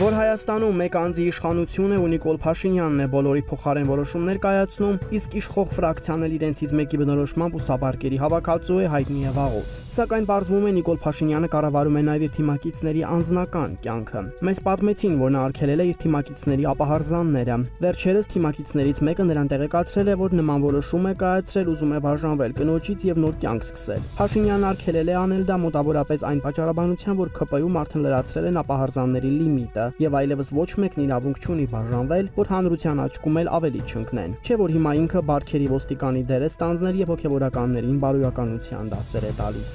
Որ Հայաստանում մեկ անձի իշխանություն է ու Նիկոլ Փաշինյանն է բոլորի փոխարեն որոշումներ կայացնում, իսկ իշխող ֆրակցիան էլ իրենցից մեկի բնորոշմամբ ու սաբարկերի հավաքածու է, հայտնի է վաղուց։ Սակայն պարզվում է Նիկոլ Փաշինյանը կառավարում է նաև իր թիմակիցների անձնական կյանքը։ Մեզ պատմեցին, որ նա արգելել է իր թիմակիցների ապահարզանները։ Վերջերս թիմակիցներից մեկը նրան տեղեկացրել է, որ նման որոշում է կայացրել, ուզում է բաժանվել կնոջից եւ նոր կյանք սկսել։ Փաշինյանն արգելել է անել դա մոտավորապես այն պատճառաբանությամբ, որ ԿՊ-ում արդեն լրացրել են ապահարզանների լիմիտը եւ այլևս ոչ մեկն իրավունք չունի բաժանվել, որ հանրության աչքում էլ ավելի չընկնեն։ Չէ՞ որ հիմա ինքը Բարքերի ոստիկանի դեր է ստանձնել եւ հոգեվորականներին բարոյականության դասեր է տալիս։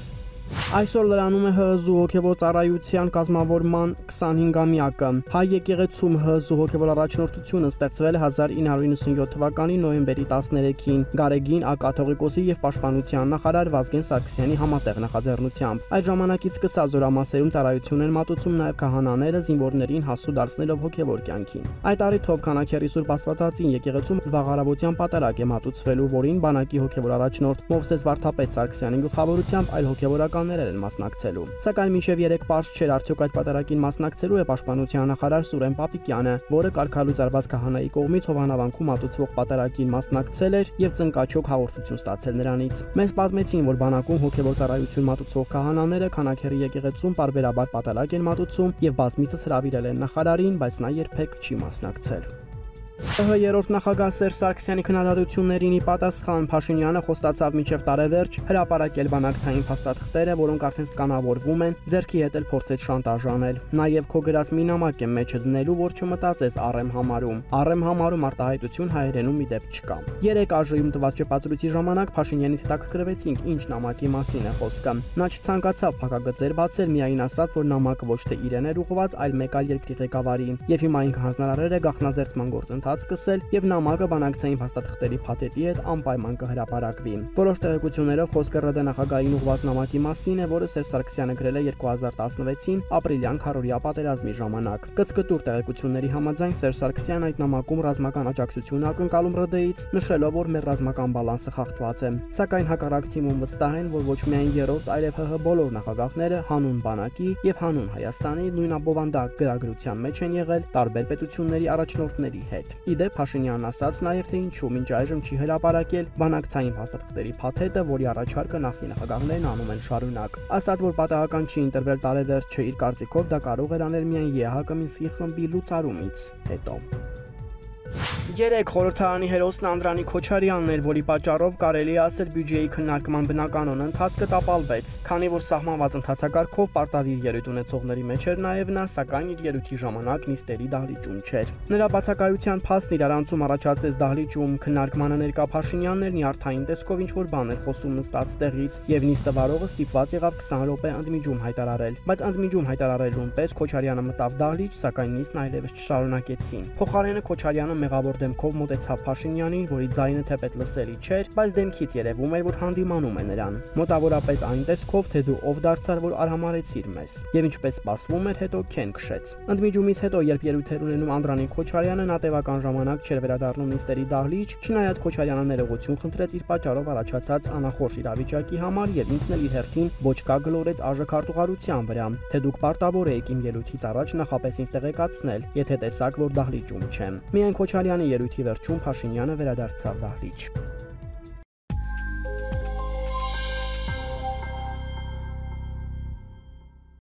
Այսօր լրանում է ՀՀԶ հոգևոր ծառայության կազմավորման 25-ամյակը։ Հայ եկեղեցում ՀՀԶ հոգևոր առաջնորդությունը ստեղծվել է 1997 թվականի նոյեմբերի 13-ին Գարեգին Ա-կաթողիկոսի եւ Պաշտպանության նախարար Վազգեն Սարգսյանի համատեղ նախաձեռնությամբ։ Այդ ժամանակից սկսած զորամասերում ծառայություն են մատուցում նաեւ քահանաները, զինվորներին հասու դարձնելով հոգևոր կյանքին։ Այդ առիթով քանաքերի Սուրբ Աստվածածին եկեղեցում վաղարավոտյան պատարագ է մատուցվելու, որին բանակի հոգևոր առաջնորդ Մովսես Վարդապետ Սարգսյանի գլխավորությամբ այլ հոգևորականներ են մասնակցելու։ Սակայն մինչև 3 պարզ չէր արդյոք այդ պատարագին մասնակցելու է Պաշտպանության նախարար Սուրեն Պապիկյանը, որը կարգալույց արված քահանայի կողմից Հովանավանքում մատուցվող պատարագին մասնակցել էր եւ ծնկաչոք հաղորդություն ստացել նրանից։ Մեզ պատմեցին, որ բանակում հոգևոր ծառայություն մատուցող քահանաները քանաքերի եկեղեցում պարբերաբար պատարագ են մատուցում եւ բազմիցս հրավիրել են նախարարին, բայց նա երբեք չի մասնակցել։ ՀՀ երրորդ նախագահ Սերժ Սարգսյանի քննադատություններին ի պատասխան Փաշինյանը խոստացավ մինչև տարեվերջ հրապարակել բանակցային փաստաթղթերը, որոնք արդեն սկանավորվում են, ձեռքի հետ էլ փորձեց շանտաժ անել։ Նաև քո գրած մի նամակ եմ մեջը դնելու, որ չմտածես առեմ համարում։ Առեմ համարում արտահայտություն հայերենում մի դեպք չկա։ 3 ԱԺ-ում տված ճեպածրույցի ժամանակ Փաշինյանից հետաքրքրվեցինք, ինչ նամակի մասին է խոսքը։ Նա չցանկացավ փակագծեր բացել, միայն ասաց, որ նամակը ոչ թե իրեն էր ուղղված, այլ մեկ այլ երկրի ղեկավարին, եւ հիմա ինքը հանձնարարել է գաղտնազերծման գործընթաց սկսել եւ նամակը բանակցային փաստաթղթերի փաթեթի հետ անպայման կհրապարակվի։ Որոշ տեղեկություններով խոսքը ՌԴ նախագահային ուղղված նամակի մասին է, որը Սերժ Սարգսյանը գրել է 2016-ին ապրիլյան քարորիա պատերազմի ժամանակ։ Կցկտուր տեղեկությունների համաձայն Սերժ Սարգսյանը այդ նամակում ռազմական աջակցություն ակնկալում ՌԴ-ից, նշելով, որ մեր ռազմական բալանսը խախտված է։ Սակայն հակառակ թիմում վստահ են, որ ոչ միայն երրորդ, այլև ՀՀ բոլոր նախագահները հանուն բանակի եւ հանուն Հայաստանի նույնաբովանդակ գրագրության մեջ են եղել տարբեր պետությունների առաջնորդների հետ։ Իդեպ Փաշինյանն ասաց նաև, թե ինչու մինչ այժմ չի հրապարակել բանակցային փաստաթղթերի փաթեթը, որի առաջարկը նախկին նախագահներն անում են շարունակ։ Ասաց, որ պատահական չի ընտրվել տարեվերջը, իր կարծիքով դա կարող էր անել միայն ԵԱՀԿ Մինսկի խմբի լուծարումից հետո։ 3 խորհրդարանի հերոսն Անդրանիկ Քոչարյանն էր, որի պատճառով կարելի է ասել բյուջեի քննարկման բնականon ընթացքը տապալվեց, քանի որ սահմանված ընթացակարգով պարտադիր ելույթ ունեցողների մեջ էր նաև նա, սակայն իր ելույթի ժամանակ նիստերի դահլիճում չէր։ Նրա բացակայության փաստն իրարանցում առաջացեց դահլիճում քննարկմանը ներկա Փաշինյանն էր նյարդային տեսքով ինչ-որ բան էր խոսում նստած տեղից, եւ նիստը վարողը ստիպված եղավ 20 րոպե ընդմիջում հայտարարել, բայց ընդմիջում հայտարարելուն պես Քոչարյանը մտավ դահլիճ, սակայն նիստն այլևս չշարունակեցին։ Փոխարենը Քոչարյանը մեղավոր դեմքով մոտեցավ Փաշինյանին, որի ձայնը թեպետ լսելի չէր, բայց դեմքից երևում էր, որ հանդիմանում է նրան։ Մոտավորապես այն տեսքով, թե դու ով դարձար, որ արհամարեցիր մեզ։ Եվ ինչպես սպասվում էր, հետո քեն քշեց։ Ընդմիջումից հետո, երբ ելույթ էր ունենում Անդրանիկ Քոչարյանը, նա տևական ժամանակ չէր վերադառնում նիստերի դահլիճ, չնայած Քոչարյանը ներողություն խնդրեց իր պատճառով առաջացած անախորժ իրավիճակի համար եւ ինքն էլ իր հերթին ոչ կա գլորեց ԱԺ քարտուղարության վրա, թե դուք պարտավոր եք իմ ելույթից առաջ նախապես ինձ տեղեկացնել, եթե տեսաք, որ դահլիճում չեմ։ Միայն Քոչարյանի ելույթի վերջում Փաշինյանը վերադարձավ դահլիճ։